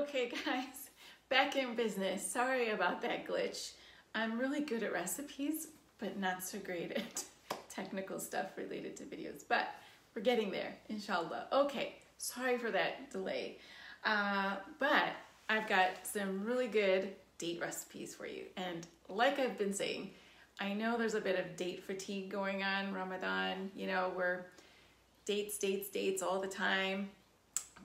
Okay guys, back in business. Sorry about that glitch. I'm really good at recipes, but not so great at technical stuff related to videos, but we're getting there, inshallah. Okay, sorry for that delay, but I've got some really good date recipes for you. And like I've been saying, I know there's a bit of date fatigue going on, Ramadan, you know, we're dates all the time,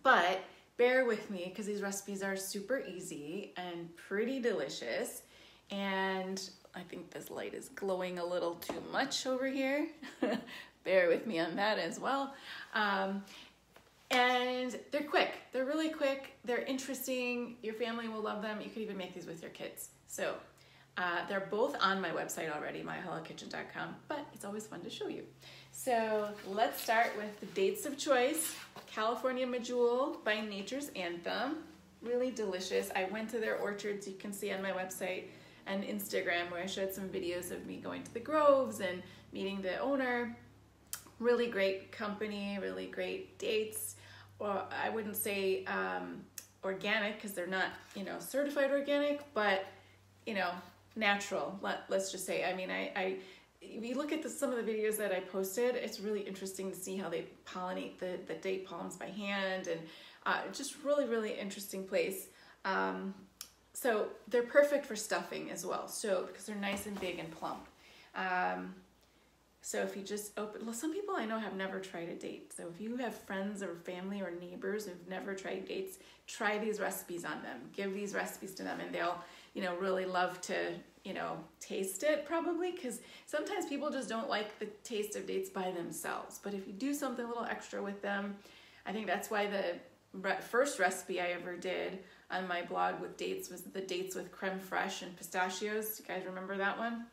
but bear with me because these recipes are super easy and pretty delicious. And I think this light is glowing a little too much over here. Bear with me on that as well. And they're quick. They're really quick. They're interesting. Your family will love them. You could even make these with your kids. So they're both on my website already, myhalaLkitchen.com, but it's always fun to show you. So let's start with the dates of choice. California Medjool by Nature's Anthem. Really delicious. I went to their orchards, you can see on my website and Instagram, where I showed some videos of me going to the groves and meeting the owner. Really great company, really great dates. Well, I wouldn't say organic because they're not, you know, certified organic, but, you know, natural. Let's just say. I mean, if you look at some of the videos that I posted, it's really interesting to see how they pollinate the date palms by hand, and just really interesting place. So they're perfect for stuffing as well, so because they're nice and big and plump. So if you just open, well, some people I know have never tried a date. So if you have friends or family or neighbors who've never tried dates, try these recipes on them. Give these recipes to them, and they'll, you know, really love to, you know, taste it probably, because sometimes people just don't like the taste of dates by themselves. But if you do something a little extra with them, I think that's why the first recipe I ever did on my blog with dates was the dates with creme fraiche and pistachios. You guys remember that one?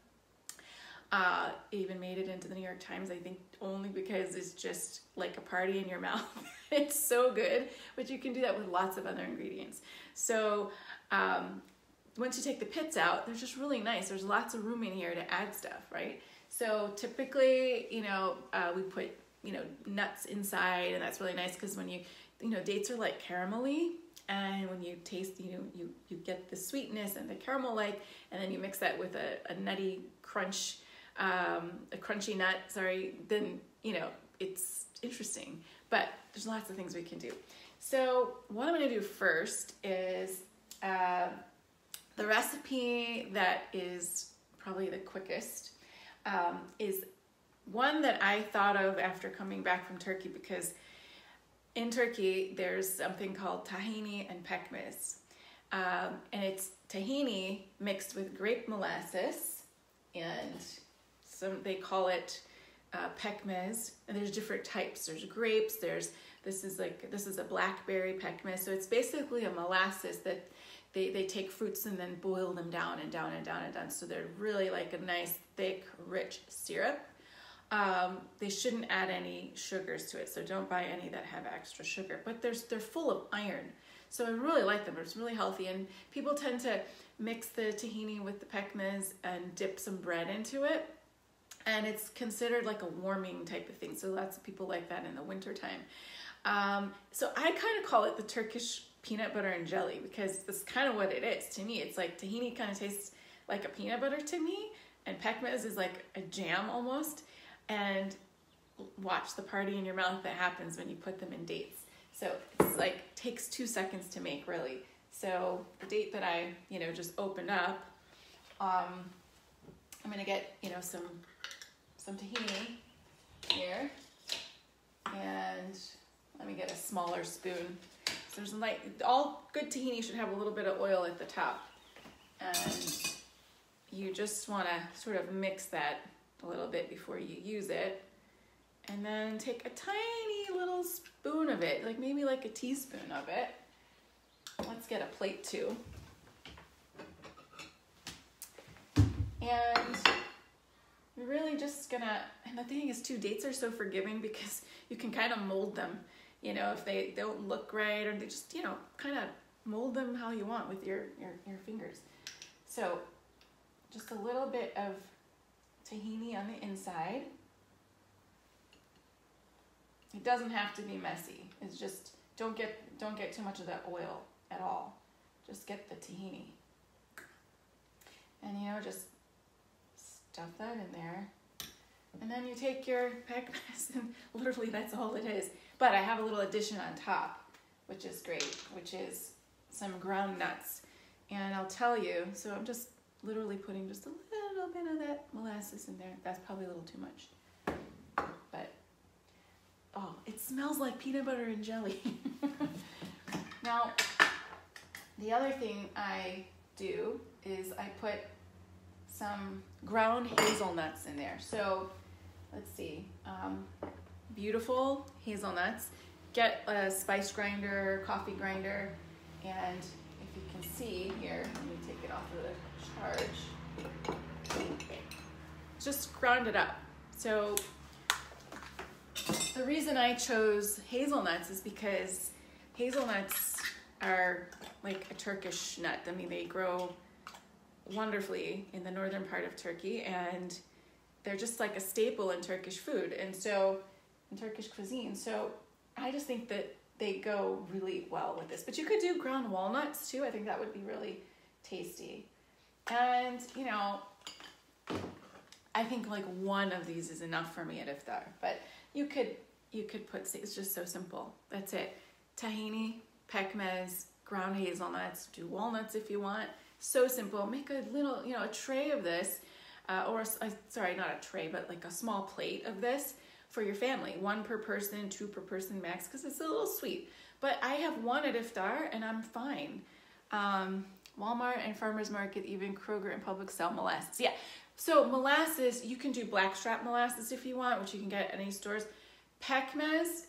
It even made it into the New York Times, I think, only because it's just like a party in your mouth. It's so good, but you can do that with lots of other ingredients. So once you take the pits out, they're just really nice. There's lots of room in here to add stuff, right? So typically, you know, we put, you know, nuts inside, and that's really nice because when you know, dates are like caramelly, and when you taste, you know, you get the sweetness and the caramel-like, and then you mix that with a nutty crunch, a crunchy nut, sorry, then, you know, it's interesting. But there's lots of things we can do. So what I'm going to do first is the recipe that is probably the quickest is one that I thought of after coming back from Turkey, because in Turkey there's something called tahini and pekmez, and it's tahini mixed with grape molasses, and they call it pekmez, and there's different types. There's grapes, this is a blackberry pekmez, so it's basically a molasses that they take fruits and then boil them down and down and down and down, so they're really like a nice thick rich syrup. They shouldn't add any sugars to it, so don't buy any that have extra sugar, but they're full of iron, so I really like them. It's really healthy, and people tend to mix the tahini with the pekmez and dip some bread into it, and it's considered like a warming type of thing, so lots of people like that in the winter time. So I kind of call it the Turkish peanut butter and jelly, because that's kind of what it is to me. It's like tahini kind of tastes like a peanut butter to me, and pekmez is like a jam almost. And watch the party in your mouth that happens when you put them in dates. So it's like takes 2 seconds to make, really. So the date that I, you know, just opened up, I'm gonna get, you know, some tahini here, and let me get a smaller spoon. So there's like, all good tahini should have a little bit of oil at the top, and you just want to sort of mix that a little bit before you use it, and then take a tiny little spoon of it, like maybe like a teaspoon of it. Let's get a plate too. And you're really just gonna, and the thing is too, dates are so forgiving because you can kind of mold them, you know, if they don't look right, or they just, you know, kind of mold them how you want with your fingers. So just a little bit of tahini on the inside. It doesn't have to be messy. It's just don't get too much of that oil at all. Just get the tahini. And just stuff that in there. And then you take your Pekmez, and literally that's all it is. But I have a little addition on top, which is great, which is some ground nuts. And I'll tell you, so I'm just literally putting just a little bit of that molasses in there. That's probably a little too much. But, oh, it smells like peanut butter and jelly. Now, the other thing I do is I put some ground hazelnuts in there. So, let's see, beautiful hazelnuts. Get a spice grinder, coffee grinder, and if you can see here, let me take it off of the charge. Just ground it up. So the reason I chose hazelnuts is because hazelnuts are like a Turkish nut. I mean, they grow wonderfully in the northern part of Turkey, and they're just like a staple in Turkish food, and so in Turkish cuisine. So I just think that they go really well with this. But you could do ground walnuts too. I think that would be really tasty. And I think like one of these is enough for me at iftar. But you could put, it's just so simple. That's it. Tahini, Pekmez, ground hazelnuts, do walnuts if you want. So simple. Make a little, a tray of this, sorry, not a tray, but like a small plate of this for your family. 1 per person, 2 per person max, because it's a little sweet. But I have one at iftar and I'm fine. Walmart and Farmers Market, even Kroger and Publix sell molasses. Yeah, so molasses, you can do blackstrap molasses if you want, which you can get at any stores. Pekmez,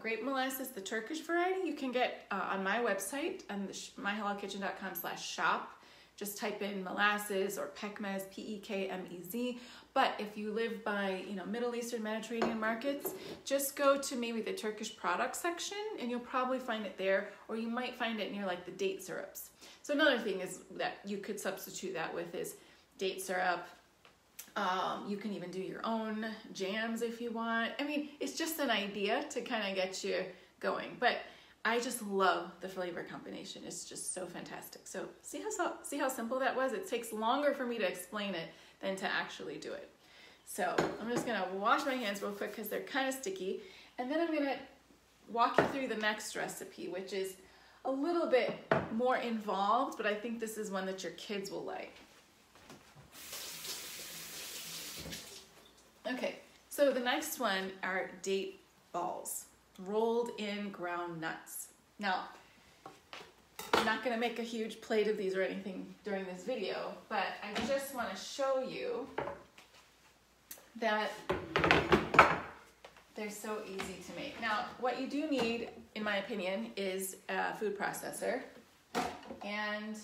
grape molasses, the Turkish variety, you can get on my website, on myhalalkitchen.com/shop. Just type in molasses or Pekmez, Pekmez. But if you live by, Middle Eastern Mediterranean markets, just go to maybe the Turkish product section and you'll probably find it there, or you might find it near like the date syrups. So another thing is that you could substitute that with is date syrup. You can even do your own jams if you want. I mean, it's just an idea to kind of get you going. But I just love the flavor combination. It's just so fantastic. So see how simple that was? It takes longer for me to explain it than to actually do it. So I'm just gonna wash my hands real quick because they're kind of sticky. And then I'm gonna walk you through the next recipe, which is a little bit more involved, but I think this is one that your kids will like. Okay, so the next one are date balls, rolled in ground nuts. Now, I'm not gonna make a huge plate of these or anything during this video, but I just wanna show you that they're so easy to make. Now, what you do need, in my opinion, is a food processor, and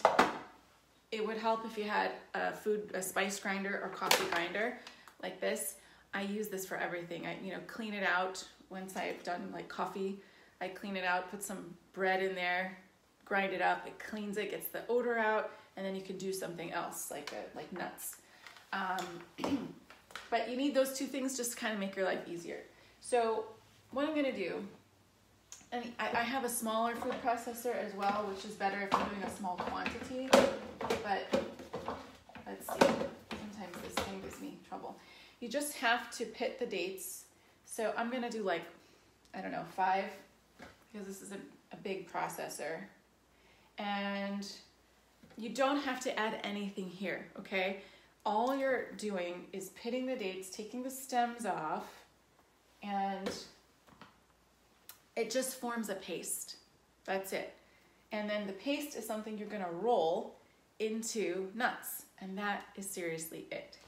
it would help if you had a spice grinder or coffee grinder like this. I use this for everything. I clean it out once I've done like coffee. I clean it out, put some bread in there, grind it up. It cleans it, gets the odor out, and then you can do something else like nuts. But you need those two things just to kind of make your life easier. So what I'm gonna do, and I have a smaller food processor as well, which is better if I'm doing a small quantity. But let's see. Sometimes this thing gives me trouble. You just have to pit the dates. So I'm gonna do like, 5, because this is a big processor. And you don't have to add anything here, okay? All you're doing is pitting the dates, taking the stems off, and it just forms a paste. That's it. And then the paste is something you're gonna roll into nuts, and that is seriously it.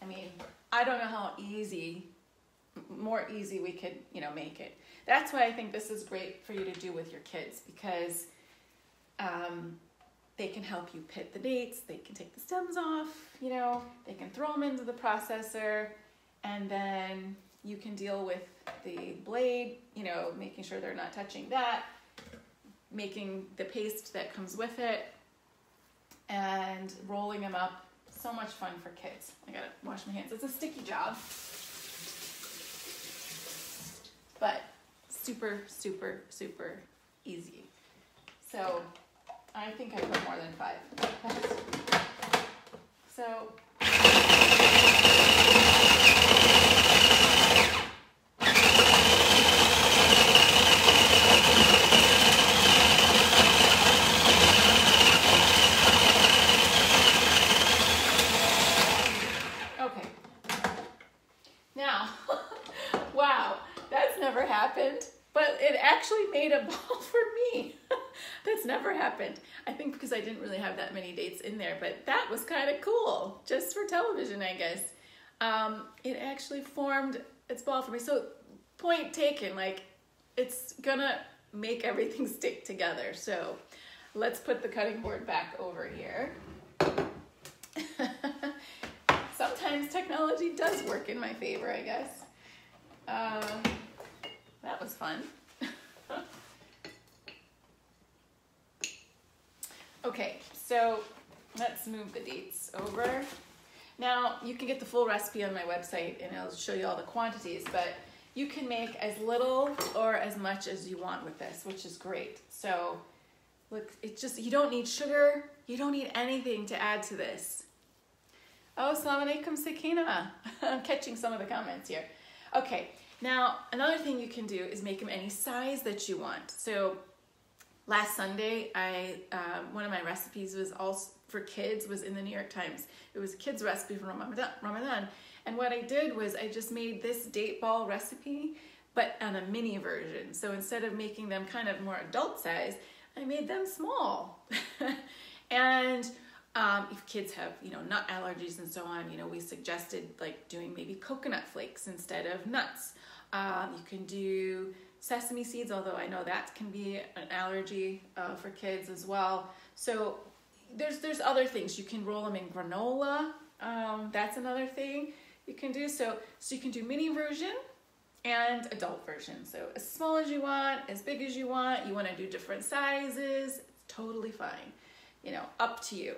I mean, I don't know how more easy we could, make it. That's why I think this is great for you to do with your kids, because they can help you pit the dates, they can take the stems off, they can throw them into the processor, and then you can deal with the blade, making sure they're not touching that, making the paste that comes with it, and rolling them up. So much fun for kids. I gotta wash my hands. It's a sticky job, but super, super, super easy. So I think I put more than 5. So okay. Now, wow, that's never happened, but it actually made a ball for me. That's never happened. I think because I didn't really have that many dates in there, but that was kind of cool, just for television, I guess. It actually formed its ball for me. So point taken, like it's gonna make everything stick together. So let's put the cutting board back over here. Sometimes technology does work in my favor, I guess. That was fun. Okay, so let's move the dates over. Now, you can get the full recipe on my website and I'll show you all the quantities, but you can make as little or as much as you want with this, which is great. So, look, it's just, you don't need sugar, you don't need anything to add to this. Oh, Assalamu alaikum Sakina. I'm catching some of the comments here. Okay, now another thing you can do is make them any size that you want. So, last Sunday, one of my recipes was also for kids, was in the New York Times. It was a kid's recipe for Ramadan. And what I did was I just made this date ball recipe, but on a mini version. So instead of making them kind of more adult size, I made them small. And if kids have, nut allergies and so on, we suggested like doing maybe coconut flakes instead of nuts. You can do sesame seeds, although I know that can be an allergy for kids as well. So there's other things. You can roll them in granola. That's another thing you can do. So you can do mini version and adult version. So as small as you want, as big as you want. You want to do different sizes. It's totally fine. Up to you.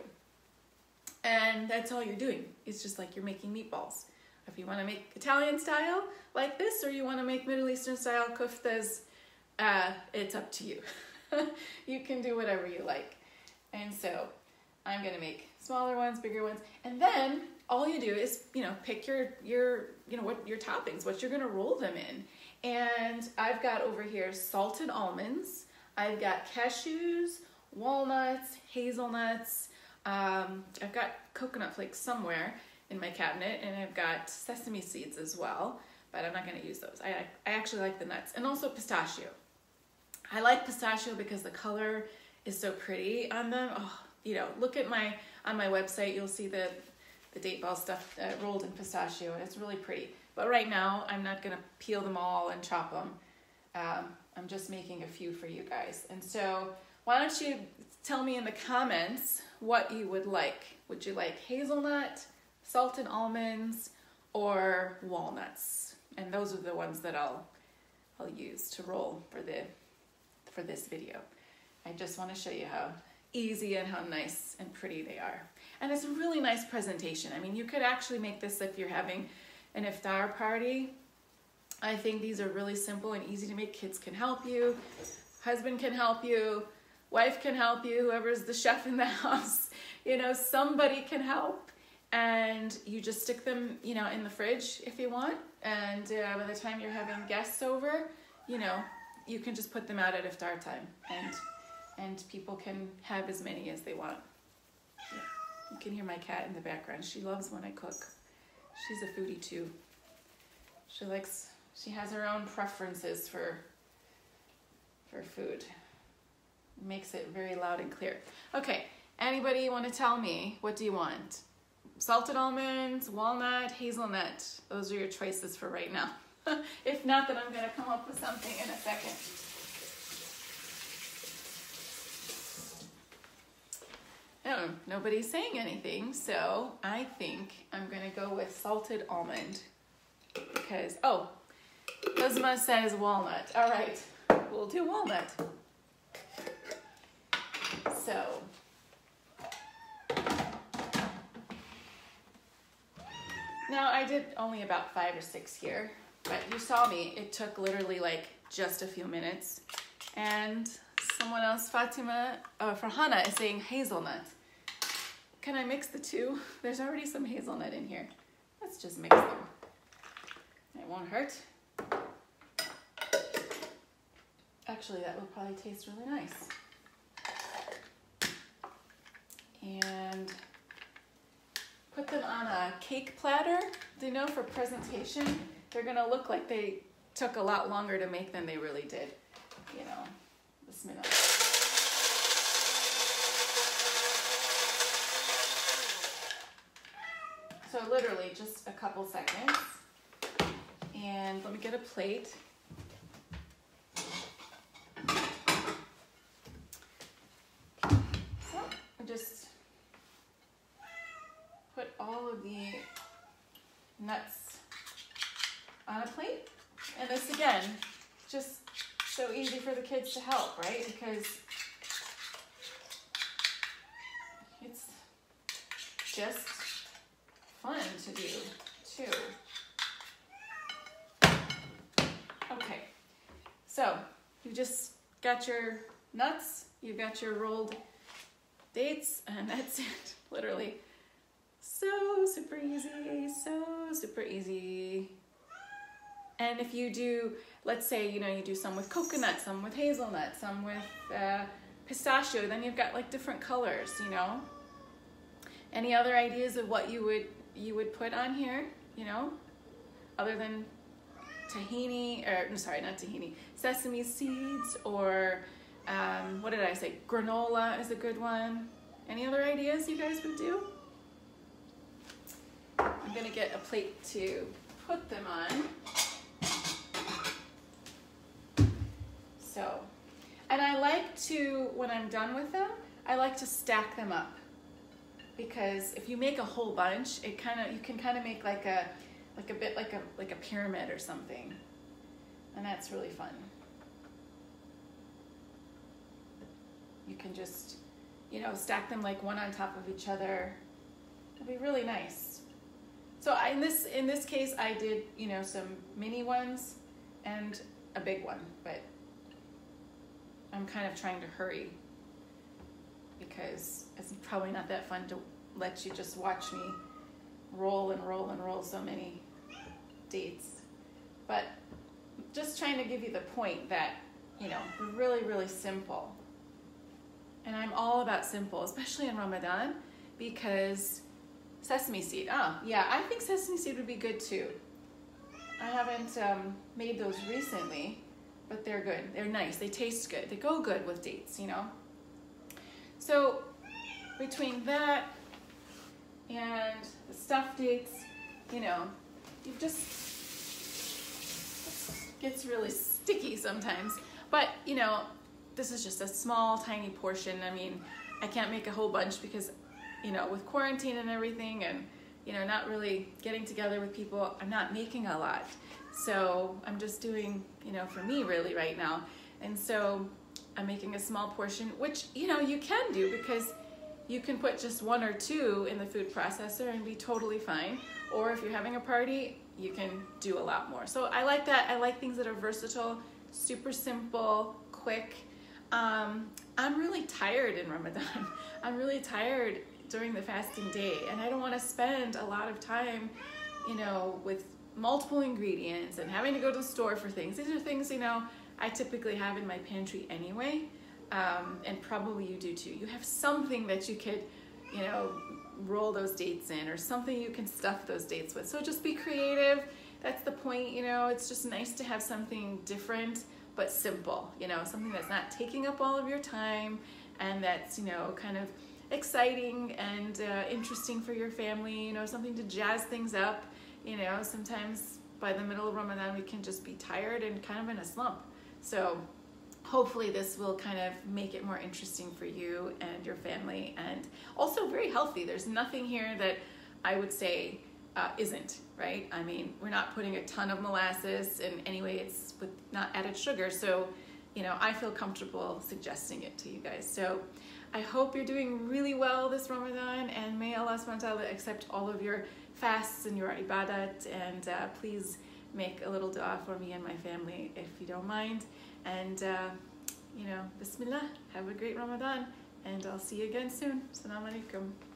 And that's all you're doing. It's just like you're making meatballs. If you want to make Italian style like this, or you want to make Middle Eastern style koftas, it's up to you. You can do whatever you like. And so I'm going to make smaller ones, bigger ones. And then all you do is, pick your toppings, what you're going to roll them in. And I've got over here salted almonds. I've got cashews, walnuts, hazelnuts. I've got coconut flakes somewhere in my cabinet, and I've got sesame seeds as well, but I'm not going to use those. I actually like the nuts, and also pistachio. I like pistachio because the color is so pretty on them. Oh, look at on my website, you'll see the date ball stuff rolled in pistachio, and it's really pretty. But right now, I'm not going to peel them all and chop them. I'm just making a few for you guys. And so why don't you tell me in the comments what you would like. Would you like hazelnut, salted almonds, or walnuts? And those are the ones that I'll use to roll for this video. I just want to show you how easy and how nice and pretty they are. And it's a really nice presentation. I mean, you could actually make this if you're having an iftar party. I think these are really simple and easy to make. Kids can help you, husband can help you, wife can help you, whoever's the chef in the house, somebody can help. And you just stick them, in the fridge if you want. And by the time you're having guests over, you can just put them out at iftar time. And people can have as many as they want. Yeah. You can hear my cat in the background. She loves when I cook. She's a foodie too. She has her own preferences for food. Makes it very loud and clear. Okay, anybody want to tell me, what do you want? Salted almonds, walnut, hazelnut. Those are your choices for right now. If not, then I'm going to come up with something in a second. Oh, nobody's saying anything, so I think I'm going to go with salted almond. Because, Uzma says walnut. All right, we'll do walnut. So, now I did only about 5 or 6 here, but you saw me. It took literally like just a few minutes, and Someone else, Fatima, Farhana is saying hazelnut. Can I mix the two? There's already some hazelnut in here. Let's just mix them. It won't hurt. Actually, that will probably taste really nice. And put them on a cake platter. Do you know, for presentation, they're gonna look like they took a lot longer to make than they really did. You know, bismillah. So literally just a couple seconds. And let me get a plate. So I just put all of the nuts on a plate. And this again, just so easy for the kids to help, right? Because it's just fun to do too. Okay, so you just got your nuts, you've got your rolled dates, and that's it, literally. So super easy, so super easy. And if you do, let's say, you know, you do some with coconut, some with hazelnut, some with pistachio, then you've got like different colors, you know. Any other ideas of what you would put on here, you know, other than tahini, or sorry, not tahini, sesame seeds, or what did I say? Granola is a good one. Any other ideas you guys would do? I'm gonna get a plate to put them on. So, and I like to, when I'm done with them, I like to stack them up. Because if you make a whole bunch, you can kind of make like a pyramid or something, and that's really fun. You can just, you know, stack them like one on top of each other. It'll be really nice. So in this case, I did, you know, some mini ones and a big one, but I'm kind of trying to hurry, because it's probably not that fun to let you just watch me roll and roll and roll so many dates. But just trying to give you the point that, you know, really, really simple. And I'm all about simple, especially in Ramadan, because sesame seed, yeah, I think sesame seed would be good too. I haven't made those recently, but they're good. They're nice. They taste good. They go good with dates, you know. So between that and the stuffed dates, you know, you just, it gets really sticky sometimes. But, you know, this is just a small, tiny portion. I mean, I can't make a whole bunch because, you know, with quarantine and everything, and, you know, not really getting together with people, I'm not making a lot. So I'm just doing, you know, for me really right now. And so I'm making a small portion, which, you know, you can do, because you can put just one or two in the food processor and be totally fine. Or if you're having a party, you can do a lot more. So I like that. I like things that are versatile, super simple, quick. I'm really tired in Ramadan. I'm really tired during the fasting day, and I don't want to spend a lot of time, you know, with multiple ingredients and having to go to the store for things. These are things, you know, I typically have in my pantry anyway, and probably you do too. You have something that you could, you know, roll those dates in, or something you can stuff those dates with. So just be creative. That's the point, you know. It's just nice to have something different but simple, you know, something that's not taking up all of your time, and that's, you know, kind of exciting and interesting for your family, you know, something to jazz things up. You know, sometimes by the middle of Ramadan, we can just be tired and kind of in a slump. So hopefully this will kind of make it more interesting for you and your family, and also very healthy. There's nothing here that I would say isn't, right? I mean, we're not putting a ton of molasses, and anyway, it's with not added sugar. So, you know, I feel comfortable suggesting it to you guys. So I hope you're doing really well this Ramadan, and may Allah subhanahu wa ta'ala accept all of your fasts and your ibadat, and please make a little dua for me and my family if you don't mind. And Bismillah, have a great Ramadan, and I'll see you again soon. Assalamu alaikum.